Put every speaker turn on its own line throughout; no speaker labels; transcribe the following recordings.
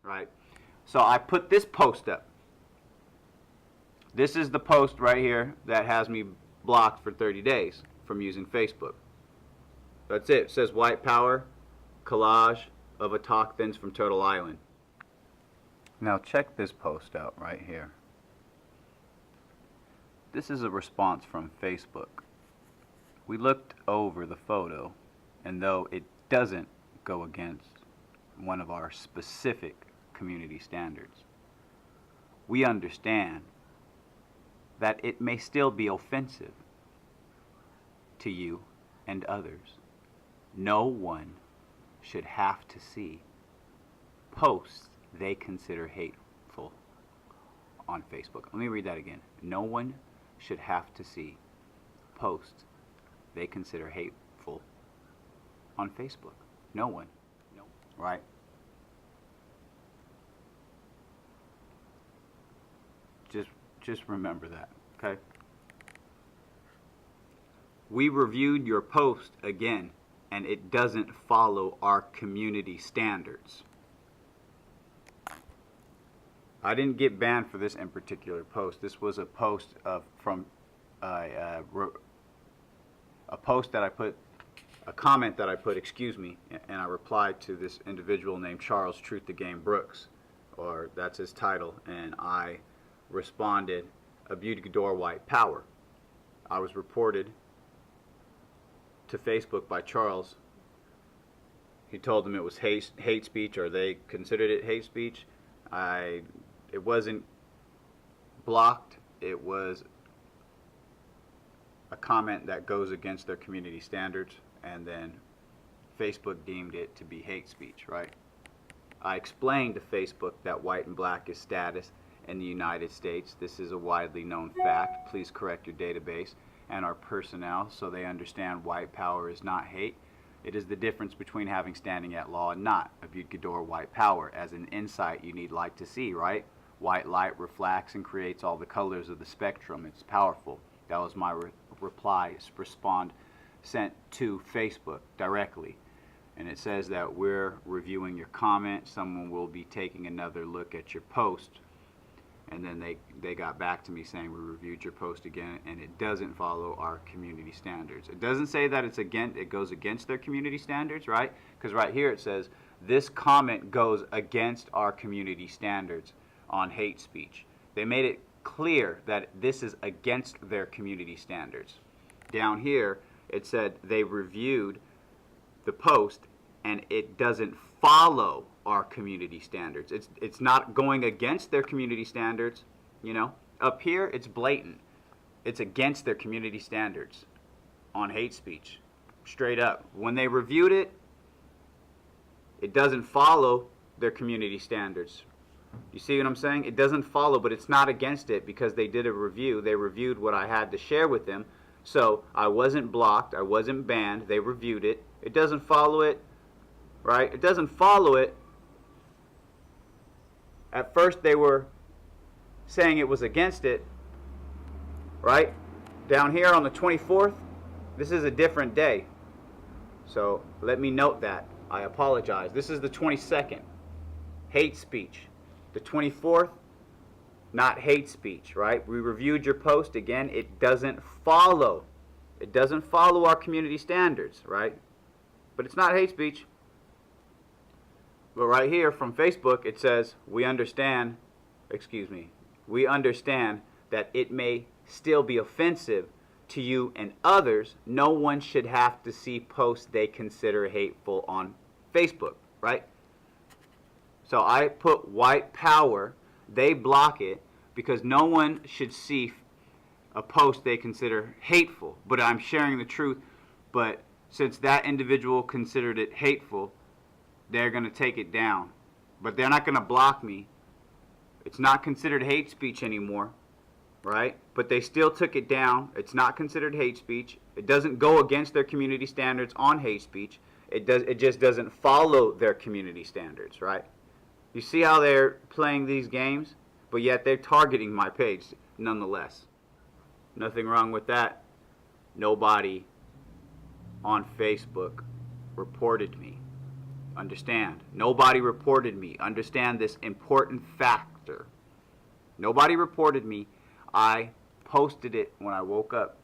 right? So I put this post up. This is the post right here that has me blocked for 30 days from using Facebook. That's it. It says white power, collage of a talk thins from Turtle Island. Now check this post out right here. This is a response from Facebook. We looked over the photo, and though it doesn't go against one of our specific community standards, we understand that it may still be offensive to you and others. No one should have to see posts they consider hateful on Facebook. Let me read that again. No one should have to see posts they consider hateful on Facebook. No one. No. Right? Just remember that, okay? We reviewed your post again, and it doesn't follow our community standards. I didn't get banned for this in particular post. This was a post from a post that I put, a comment that I put, excuse me, and I replied to this individual named Charles Truth the Game Brooks, or that's his title, and I responded, Abutgador white power. I was reported to Facebook by Charles. He told them it was hate speech, or they considered it hate speech. It wasn't blocked. It was a comment that goes against their community standards, and then Facebook deemed it to be hate speech, right? I explained to Facebook that white and black is status in the United States. This is a widely known fact. Please correct your database and our personnel so they understand white power is not hate. It is the difference between having standing at law and not. Abutgador white power. As an insight you need light to see, right? White light reflects and creates all the colors of the spectrum. It's powerful. That was my response sent to Facebook directly. And it says that we're reviewing your comment. Someone will be taking another look at your post. And then they got back to me saying we reviewed your post again, and it doesn't follow our community standards. It doesn't say that it goes against their community standards, right? Because right here it says this comment goes against our community standards on hate speech. They made it clear that this is against their community standards. Down here it said they reviewed the post and it doesn't follow our community standards. It's not going against their community standards, you know. Up here it's blatant. It's against their community standards on hate speech. Straight up. When they reviewed it, it doesn't follow their community standards. You see what I'm saying? It doesn't follow, but it's not against it because they did a review. They reviewed what I had to share with them. So I wasn't blocked. I wasn't banned. They reviewed it. It doesn't follow it, right? It doesn't follow it. At first they were saying it was against it, right? Down here on the 24th, this is a different day. So let me note that. I apologize. This is the 22nd. Hate speech. The 24th, not hate speech, right? We reviewed your post again. It doesn't follow. It doesn't follow our community standards, right? But it's not hate speech. But right here from Facebook, it says, we understand that it may still be offensive to you and others. No one should have to see posts they consider hateful on Facebook, right? So I put white power. They block it because no one should see a post they consider hateful. But I'm sharing the truth. But since that individual considered it hateful, they're going to take it down. But they're not going to block me. It's not considered hate speech anymore, right? But they still took it down. It's not considered hate speech. It doesn't go against their community standards on hate speech. It just doesn't follow their community standards, right? You see how they're playing these games? But yet they're targeting my page nonetheless. Nothing wrong with that. Nobody on Facebook reported me. Understand. Nobody reported me. Understand this important factor. Nobody reported me. I posted it when I woke up.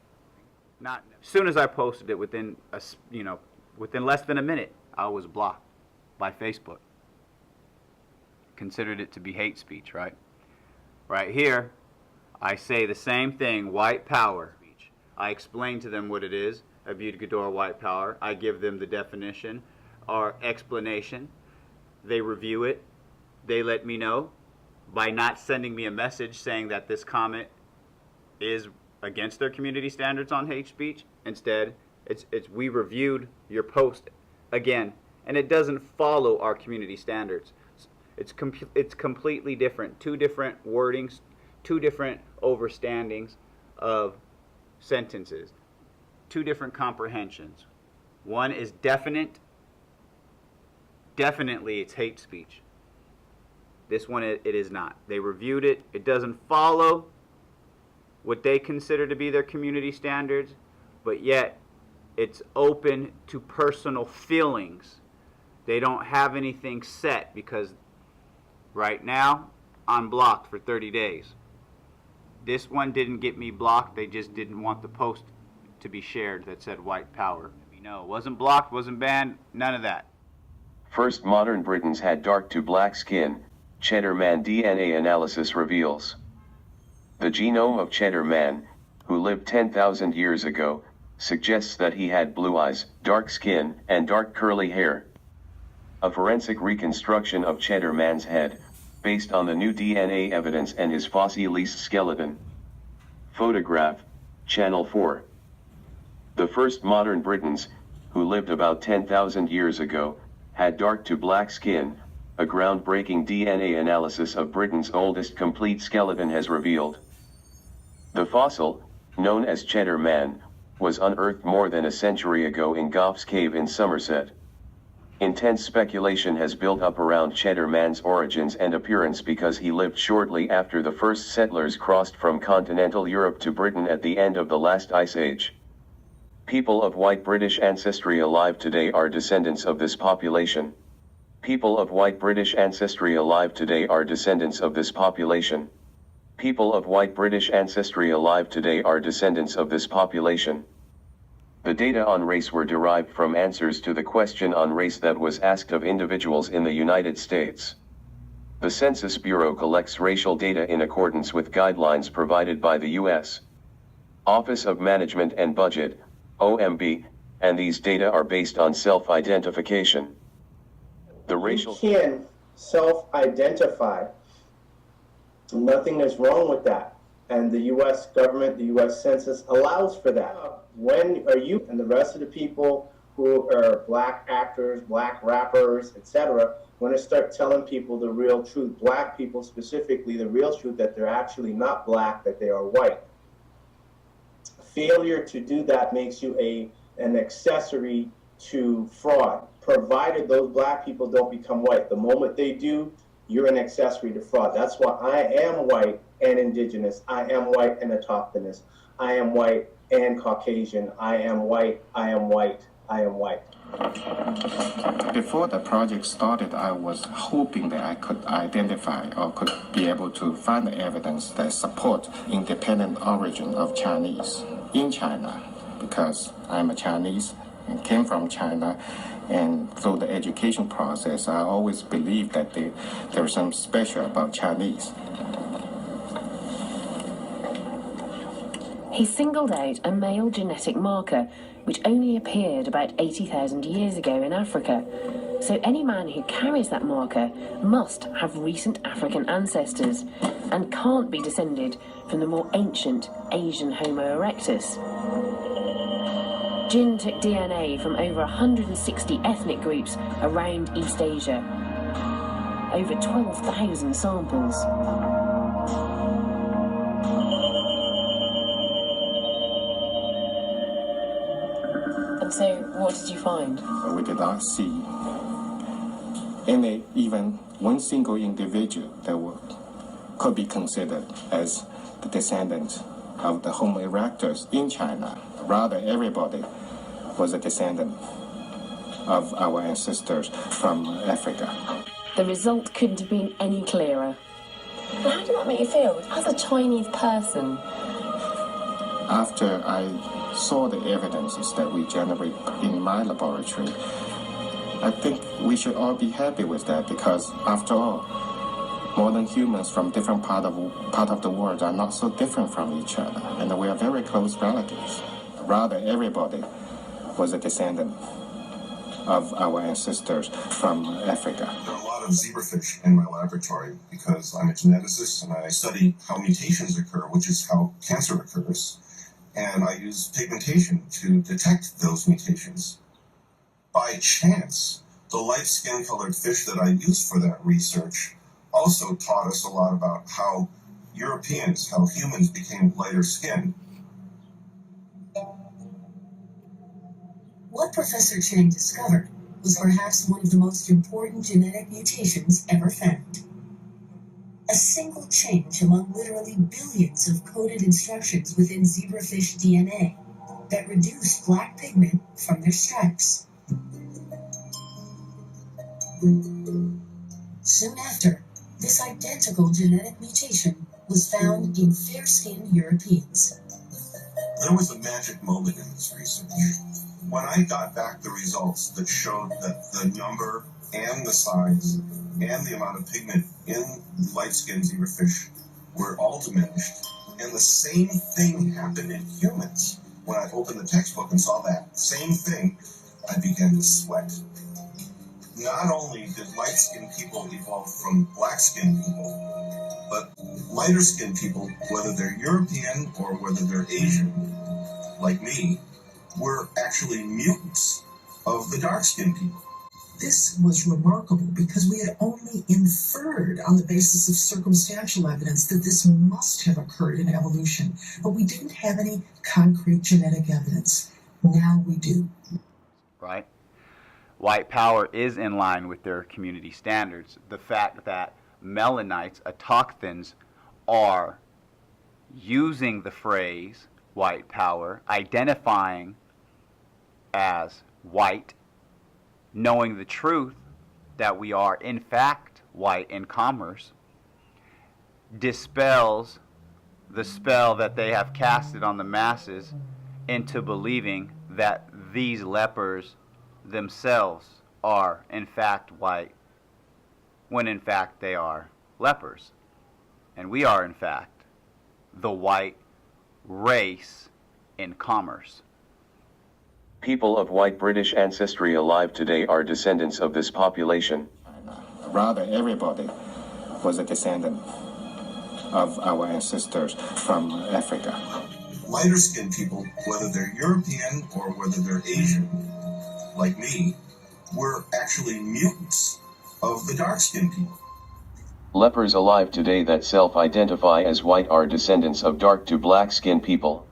Not as soon as I posted it, within less than a minute, I was blocked by Facebook. Considered it to be hate speech, right? Right here, I say the same thing, white power. I explain to them what it is, abjudicator white power. I give them the definition or explanation. They review it. They let me know by not sending me a message saying that this comment is against their community standards on hate speech. Instead, it's we reviewed your post again, and it doesn't follow our community standards. It's completely different. Two different wordings, two different overstandings of sentences, two different comprehensions. One is definite. Definitely it's hate speech. This one, it is not. They reviewed it. It doesn't follow what they consider to be their community standards, but yet it's open to personal feelings. They don't have anything set because right now I'm blocked for 30 days. This one didn't get me blocked. They just didn't want the post to be shared that said white power. No, wasn't blocked, wasn't banned, none of that.
First modern Britons had dark to black skin, Cheddar Man DNA analysis reveals. The genome of Cheddar Man, who lived 10,000 years ago, suggests that he had blue eyes, dark skin, and dark curly hair. A forensic reconstruction of Cheddar Man's head, based on the new DNA evidence and his fossilis skeleton. Photograph, Channel 4. The first modern Britons, who lived about 10,000 years ago, had dark to black skin, a groundbreaking DNA analysis of Britain's oldest complete skeleton has revealed. The fossil, known as Cheddar Man, was unearthed more than a century ago in Gough's Cave in Somerset. Intense speculation has built up around Cheddar Man's origins and appearance because he lived shortly after the first settlers crossed from continental Europe to Britain at the end of the last ice age. People of white British ancestry alive today are descendants of this population. People of white British ancestry alive today are descendants of this population. People of white British ancestry alive today are descendants of this population. The data on race were derived from answers to the question on race that was asked of individuals in the United States. The Census Bureau collects racial data in accordance with guidelines provided by the U.S. Office of Management and Budget, OMB, and these data are based on self-identification. The racial...
You can self-identify. Nothing is wrong with that. And the U.S. government, the U.S. Census allows for that. When are you and the rest of the people who are black actors, black rappers, etc., want to start telling people the real truth, black people specifically, the real truth that they're actually not black, that they are white? Failure to do that makes you an accessory to fraud, provided those black people don't become white. The moment they do, you're an accessory to fraud. That's why I am white and indigenous. I am white and autochthonous. I am white and Caucasian. I am white. I am white. I am white.
Before the project started, I was hoping that I could identify or could be able to find the evidence that support independent origin of Chinese in China, because I'm a Chinese and came from China, and through the education process, I always believed that there's something special about Chinese.
He singled out a male genetic marker which only appeared about 80,000 years ago in Africa. So any man who carries that marker must have recent African ancestors and can't be descended from the more ancient Asian Homo erectus. Jin took DNA from over 160 ethnic groups around East Asia. Over 12,000 samples. And so, what did you find?
We did not see any, even one single individual that could be considered as the descendant of the Homo erectus in China. Rather, everybody was a descendant of our ancestors from Africa.
The result couldn't have been any clearer. And how did that make you feel as a Chinese person?
After I saw the evidences that we generate in my laboratory, I think we should all be happy with that, because after all, modern humans from different part of the world are not so different from each other, and we are very close relatives. Rather, everybody was a descendant of our ancestors from Africa.
There are a lot of zebrafish in my laboratory because I'm a geneticist and I study how mutations occur, which is how cancer occurs, and I use pigmentation to detect those mutations. By chance, the light skin-colored fish that I used for that research also taught us a lot about how Europeans, how humans became lighter skinned.
What Professor Chang discovered was perhaps one of the most important genetic mutations ever found. A single change among literally billions of coded instructions within zebrafish DNA that reduced black pigment from their stripes. Soon after, this identical genetic mutation was found in fair-skinned Europeans.
There was a magic moment in this research. When I got back the results that showed that the number and the size and the amount of pigment in light-skinned zebrafish were all diminished, and the same thing happened in humans. When I opened the textbook and saw that same thing, I began to sweat. Not only did light-skinned people evolve from black-skinned people, but lighter-skinned people, whether they're European or whether they're Asian, like me, were actually mutants of the dark-skinned people.
This was remarkable because we had only inferred on the basis of circumstantial evidence that this must have occurred in evolution, but we didn't have any concrete genetic evidence. Now we do.
Right? White power is in line with their community standards. The fact that melanites, autochthons, are using the phrase white power, identifying as white, knowing the truth that we are in fact white in commerce, dispels the spell that they have casted on the masses into believing that these lepers themselves are in fact white, when in fact they are lepers. And we are in fact the white race in commerce.
People of white British ancestry alive today are descendants of this population.
Rather, everybody was a descendant of our ancestors from Africa.
Lighter-skinned people, whether they're European or whether they're Asian, like me, were actually mutants of the dark-skinned people.
Lepers alive today that self-identify as white are descendants of dark to black-skinned people.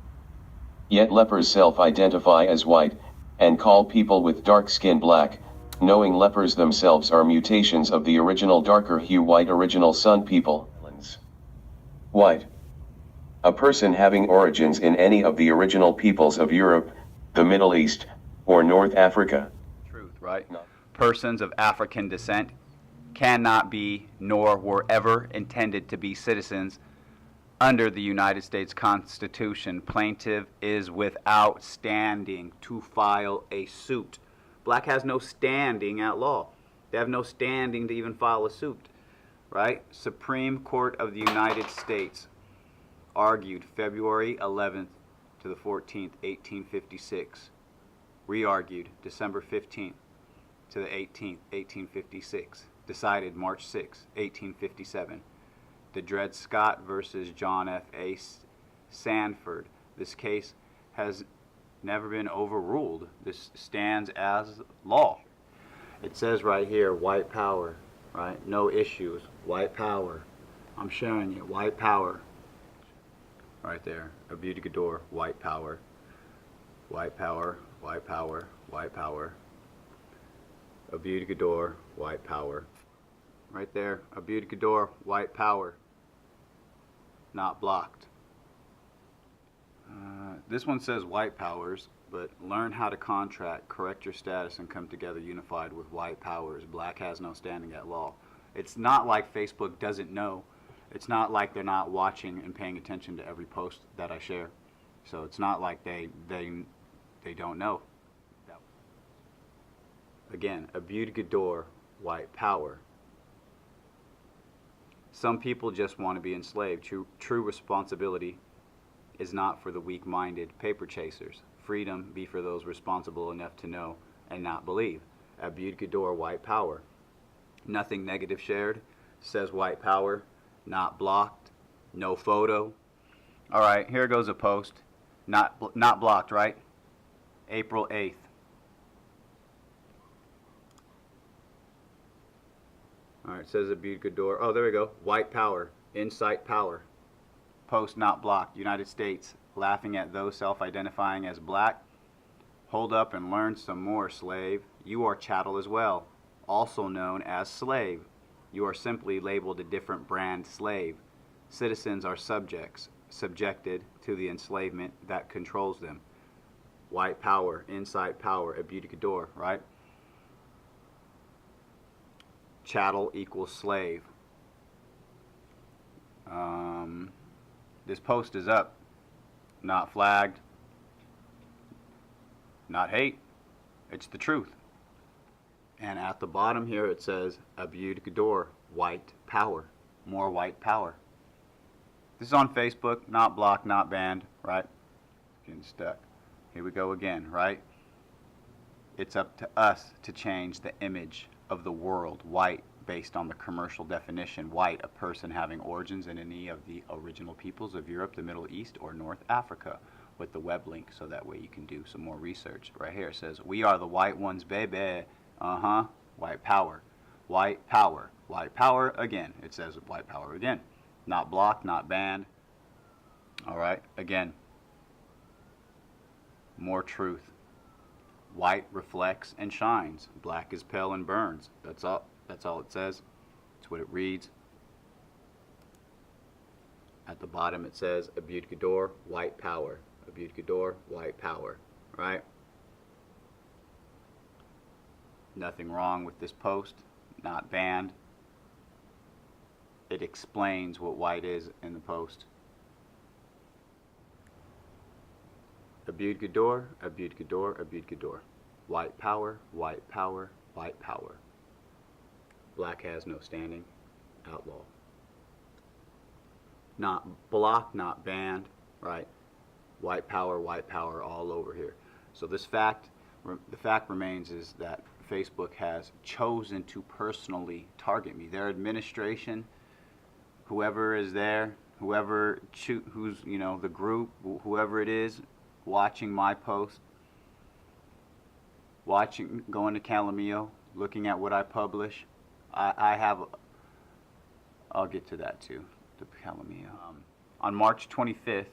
Yet lepers self-identify as white, and call people with dark skin black, knowing lepers themselves are mutations of the original darker hue white original sun people. White. A person having origins in any of the original peoples of Europe, the Middle East, or North Africa.
Truth, right? Persons of African descent cannot be, nor were ever intended to be citizens under the United States Constitution. Plaintiff is without standing to file a suit. Black has no standing at law. They have no standing to even file a suit, right? Supreme Court of the United States argued February 11th to the 14th, 1856. Re-argued December 15th to the 18th, 1856. Decided March 6, 1857. The Dred Scott versus John F.A. Sanford. This case has never been overruled. This stands as law. It says right here, white power, right? No issues, white power. I'm showing you, white power. Right there, Abuse Gador, white power. White power, white power, white power. Abuse Gador, white power. Right there, Abuse Gador, white power. Not blocked. This one says white powers, but learn how to contract, correct your status, and come together unified with white powers. Black has no standing at law. It's not like Facebook doesn't know. It's not like they're not watching and paying attention to every post that I share. So it's not like they don't know. Again, Abud Gador, white power. Some people just want to be enslaved. True responsibility is not for the weak-minded paper chasers. Freedom be for those responsible enough to know and not believe. Abud Gador, white power. Nothing negative shared, says white power. Not blocked, no photo. All right, here goes a post. Not blocked, right? April 8th. All right, it says Abud Gador. Oh, there we go. White power, insight power. Post not blocked. United States, laughing at those self-identifying as black. Hold up and learn some more, slave. You are chattel as well, also known as slave. You are simply labeled a different brand slave. Citizens are subjected to the enslavement that controls them. White power, insight power, Abud Gador, right? Chattel equals slave. This post is up. Not flagged. Not hate. It's the truth. And at the bottom here it says Abud Gador, white power. More white power. This is on Facebook, not blocked, not banned, right? Getting stuck. Here we go again, right? It's up to us to change the image of the world, white, based on the commercial definition. White, a person having origins in any of the original peoples of Europe, the Middle East, or North Africa, with the web link, so that way you can do some more research. Right here it says, we are the white ones, baby. White power. White power. White power again. It says white power again. Not blocked, not banned. All right, again. More truth. White reflects and shines. Black is pale and burns. That's all it says. That's what it reads. At the bottom it says Abud Gador, white power. Abud Gador, white power. Right? Nothing wrong with this post. Not banned. It explains what white is in the post. Abud Gador, Abud Gador, Abud Gador. White power, white power, white power. Black has no standing. Outlaw. Not blocked, not banned, right? White power all over here. So the fact remains is that Facebook has chosen to personally target me. Their administration, whoever is there, who's, the group, whoever it is, watching my post, going to Calamio, looking at what I publish. I'll get to that too, the Calamio. On March 25th,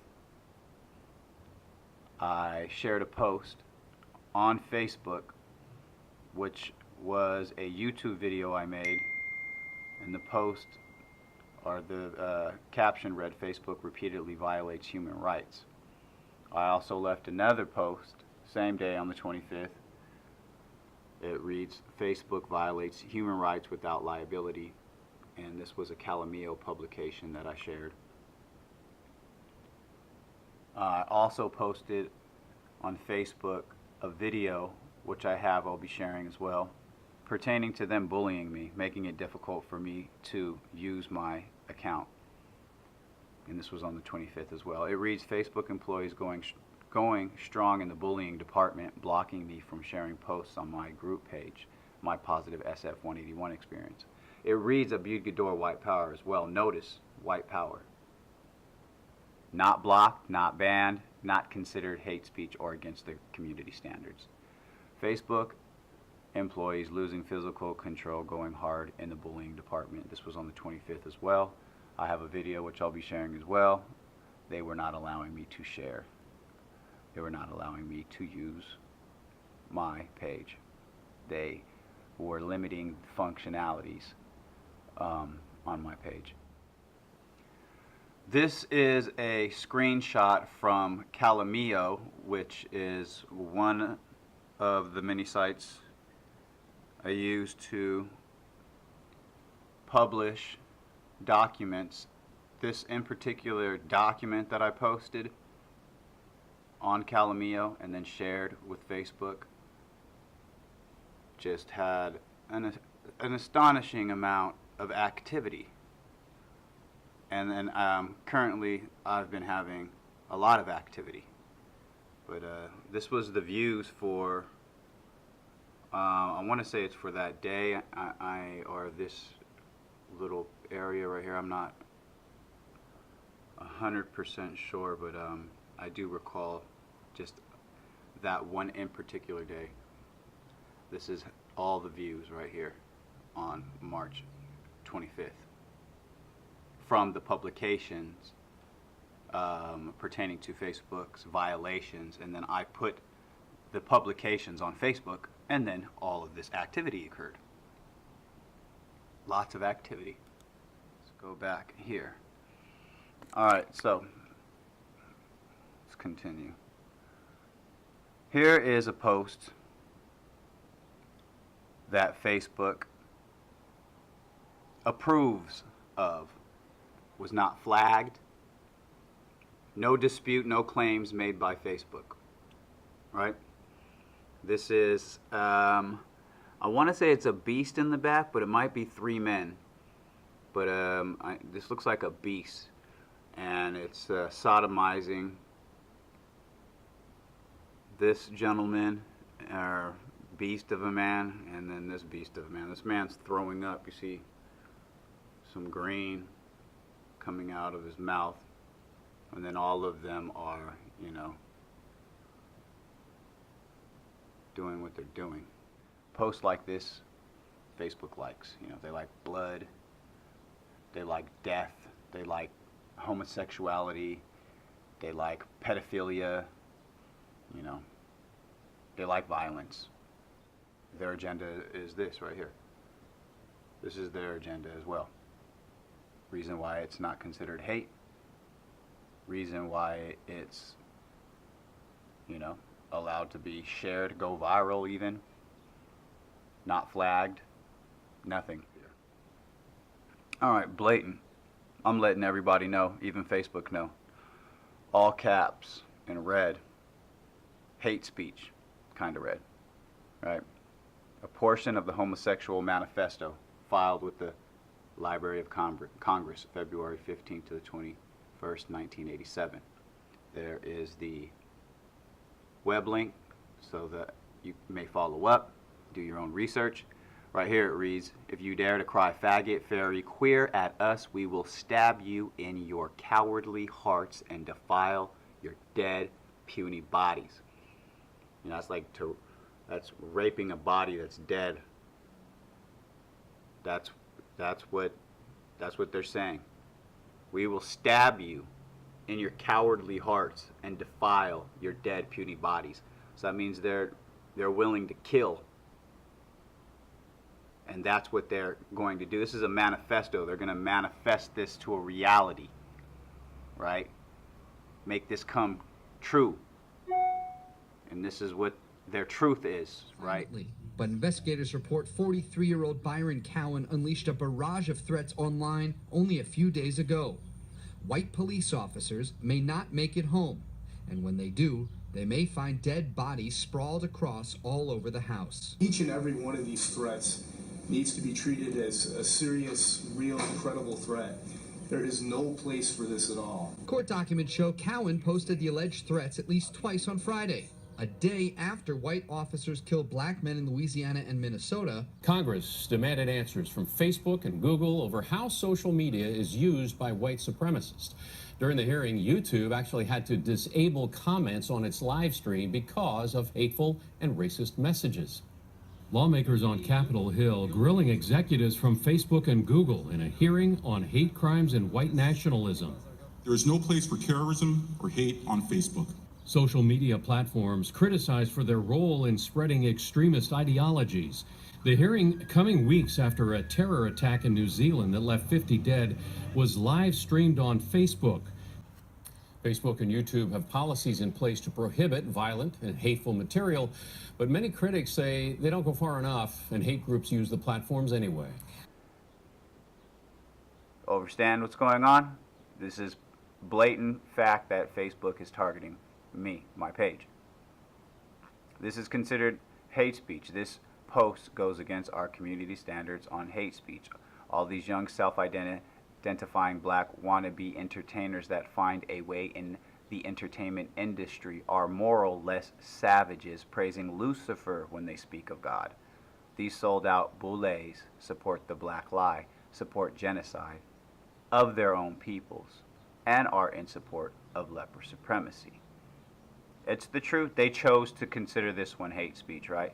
I shared a post on Facebook, which was a YouTube video I made, and the post, or the caption read, Facebook repeatedly violates human rights. I also left another post, same day on the 25th. It reads, Facebook violates human rights without liability, and this was a Calamio publication that I shared. I also posted on Facebook a video, which I'll be sharing as well, pertaining to them bullying me, making it difficult for me to use my account. And this was on the 25th as well. It reads, Facebook employees going strong in the bullying department, blocking me from sharing posts on my group page, my positive SF-181 experience. It reads Abud Gador, white power as well. Notice, white power. Not blocked, not banned, not considered hate speech or against the community standards. Facebook employees losing physical control, going hard in the bullying department. This was on the 25th as well. I have a video which I'll be sharing as well. They were not allowing me to share. They were not allowing me to use my page. They were limiting functionalities on my page. This is a screenshot from Calamio, which is one of the many sites I use to publish documents. This in particular document that I posted on Calamio and then shared with Facebook just had an astonishing amount of activity. And then currently I've been having a lot of activity. But this was the views for, I want to say it's for that day, or this little area right here. I'm not 100% sure, but I do recall just that one in particular day. This is all the views right here on March 25th from the publications pertaining to Facebook's violations, and then I put the publications on Facebook, and then all of this activity occurred. Lots of activity. Let's go back here. All right, so let's continue. Here is a post that Facebook approves of. Was not flagged. No dispute, no claims made by Facebook. Right? This is, I want to say it's a beast in the back, but it might be 3 men. But this looks like a beast. And it's sodomizing this gentleman, or beast of a man, and then this beast of a man. This man's throwing up. You see some green coming out of his mouth, and then all of them are, you know, doing what they're doing. Posts like this, Facebook likes. You know, they like blood, they like death, they like homosexuality, they like pedophilia, you know, they like violence. Their agenda is this right here. This is their agenda as well. Reason why it's not considered hate. Reason why it's, you know, allowed to be shared, go viral even. Not flagged. Nothing. Alright, blatant. I'm letting everybody know, even Facebook know. All caps in red. Hate speech, kind of red. Right? A portion of the homosexual manifesto filed with the Library of Congress, February 15th to the 21st, 1987. There is the web link so that you may follow up, do your own research. Right here it reads, if you dare to cry faggot, fairy, queer at us, we will stab you in your cowardly hearts and defile your dead, puny bodies. You know, that's raping a body that's dead. That's what they're saying. We will stab you in your cowardly hearts and defile your dead, puny bodies. So that means they're willing to kill. And that's what they're going to do. This is a manifesto. They're going to manifest this to a reality. Right? Make this come true. And this is what their truth is, right?
But investigators report 43-year-old Byron Cowan unleashed a barrage of threats online only a few days ago. White police officers may not make it home, and when they do, they may find dead bodies sprawled across all over the house.
Each and every one of these threats needs to be treated as a serious, real, incredible threat. There is no place for this at all.
Court documents show Cowan posted the alleged threats at least twice on Friday, a day after white officers killed black men in Louisiana and Minnesota.
Congress demanded answers from Facebook and Google over how social media is used by white supremacists. During the hearing, YouTube actually had to disable comments on its live stream because of hateful and racist messages. Lawmakers on Capitol Hill grilling executives from Facebook and Google in a hearing on hate crimes and white nationalism.
There is no place for terrorism or hate on Facebook.
Social media platforms criticized for their role in spreading extremist ideologies. The hearing, coming weeks after a terror attack in New Zealand that left 50 dead, was live streamed on Facebook. Facebook and YouTube have policies in place to prohibit violent and hateful material, but many critics say they don't go far enough, and hate groups use the platforms anyway.
Understand what's going on? This is blatant fact that Facebook is targeting me, my page. This is considered hate speech. This post goes against our community standards on hate speech. All these young self-identifying black wannabe entertainers that find a way in the entertainment industry are moral-less savages praising Lucifer when they speak of God. These sold-out boulets support the black lie, support genocide of their own peoples, and are in support of leper supremacy. It's the truth. They chose to consider this one hate speech, right?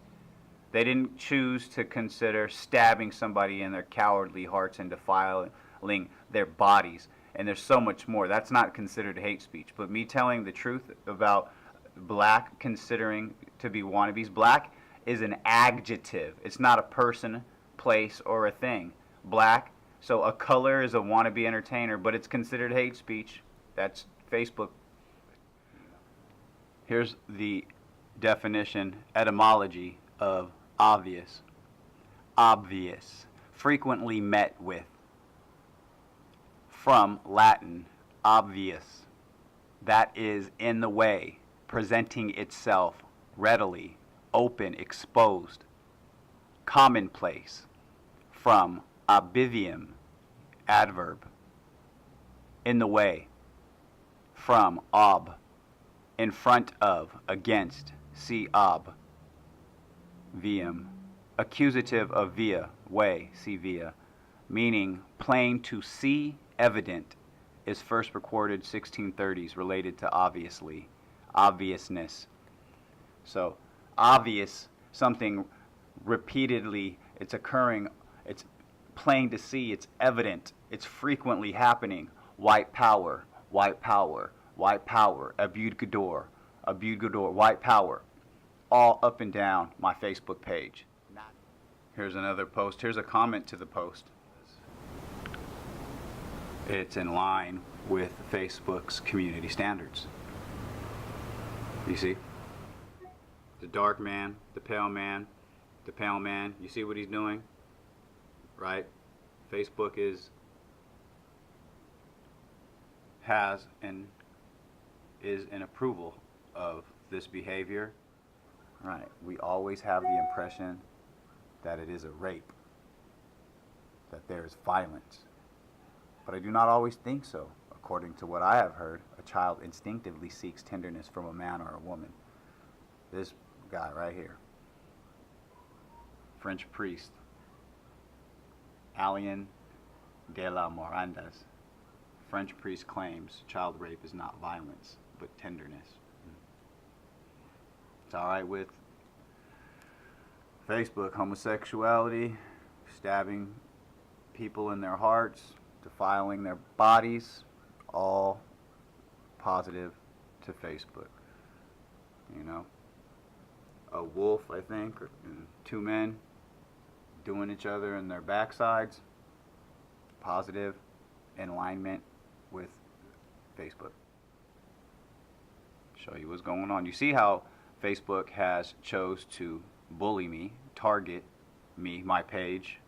They didn't choose to consider stabbing somebody in their cowardly hearts and defiling their bodies. And there's so much more. That's not considered hate speech. But me telling the truth about black considering to be wannabes, black is an adjective. It's not a person, place, or a thing. Black, so a color is a wannabe entertainer, but it's considered hate speech. That's Facebook. Here's the definition, etymology of obvious. Obvious, frequently met with. From Latin, obvious, that is in the way, presenting itself readily, open, exposed. Commonplace, from obvivium, adverb, in the way. From ob, in front of, against, see ob. Vium, accusative of via, way, see via, meaning plain to see, evident, is first recorded 1630s, related to obviously, obviousness. So obvious, something repeatedly, it's occurring, it's plain to see, it's evident, it's frequently happening. White power, white power, white power, abuse gador, white power. All up and down my Facebook page. Here's another post. Here's a comment to the post. It's in line with Facebook's community standards. You see? The dark man, the pale man, the pale man. You see what he's doing? Right? Facebook has and is in approval of this behavior. Right. We always have the impression that it is a rape, that there is violence. But I do not always think so. According to what I have heard, a child instinctively seeks tenderness from a man or a woman. This guy right here, French priest, Alain de la Morandas, French priest claims child rape is not violence, but tenderness. It's all right with Facebook, homosexuality, stabbing people in their hearts, defiling their bodies, all positive to Facebook. You know, a wolf, I think, or two men doing each other in their backsides, positive, in alignment with Facebook. Show you what's going on. You see how Facebook has chose to bully me, target me, my page,